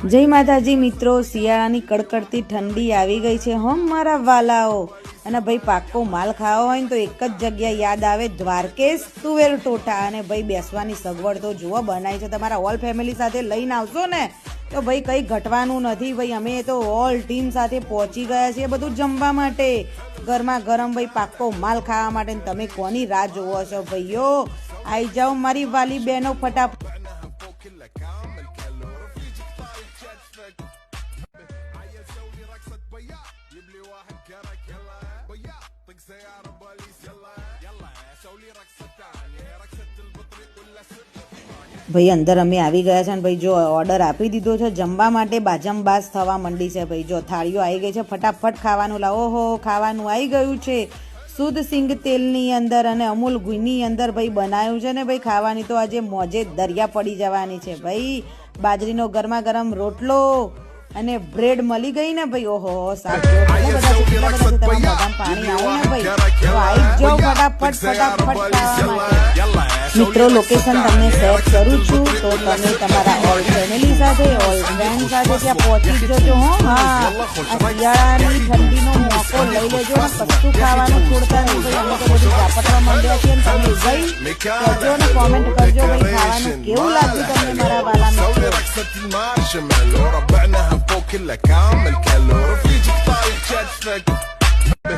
જય માતાજી મિત્રો, શિયાળાની કડકડતી ઠંડી આવી ગઈ છે હમ મારા વાલાઓ। અને ભાઈ પાક્કો માલ ખાવો હોય ને તો એક જ જગ્યા યાદ આવે, દ્વારકેશ તુવેર ટોઠા। અને ભાઈ બેસવાની સગવડ તો જુઓ બનાવી છે, તમારા ઓલ ફેમિલી સાથે લઈને આવશો ને તો ભાઈ કંઈ ઘટવાનું નથી। ભાઈ અમે તો ઓલ ટીમ સાથે પહોંચી ગયા છીએ બધું જમવા માટે, ગરમા ગરમ ભાઈ પાક્કો માલ ખાવા માટે। તમે કોની રાહ જોવો છો ભાઈઓ? આવી જાઓ મારી વાલી બહેનો ફટાફટ। ભાઈ અંદર અમે આવી ગયા છે ને ભાઈ જો ઓર્ડર આપી દીધો છે જમવા માટે, બાજમબાજ થવા માંડી છે ભાઈ। જો થાળીઓ આવી ગઈ છે, ફટાફટ ખાવાનું લાવો। ઓહો, ખાવાનું આવી ગયું છે શુદ્ધ સિંગ તેલની અંદર અને અમૂલ ઘીની અંદર ભાઈ બનાવ્યું છે ને ભાઈ। ખાવાની તો આજે મોજે દરિયા પડી જવાની છે ભાઈ। બાજરીનો ગરમા ગરમ રોટલો અને બ્રેડ મળી ગઈ ને ભાઈ। ઓહો, શાક પાણી આવે ને ભાઈ, તો આવી જાઓ ફટાફટ ખાવા માટે। મિત્રો લોકેશન તમને શેર કરું છું તો તમે તમારા ઓલ ફેમિલી સાથે, ઓલ ફ્રેન્ડ સાથે ત્યાં પહોંચી જજો હો। હા, શિયાળાની ઠંડીનો મોકો લઈ લેજો ને કશું ખાવાનું છોડતા નહીં ભાઈ। અમે તો બધું ઝાપટવા માંડ્યા છીએ ને તમે ભાઈ કહેજો ને કોમેન્ટ કરજો ભાઈ ખાવાનું કેવું લાગ્યું તમને મારા વાલા મિત્રો। فوق كلها كامل كالو رفيجك طايح شدفك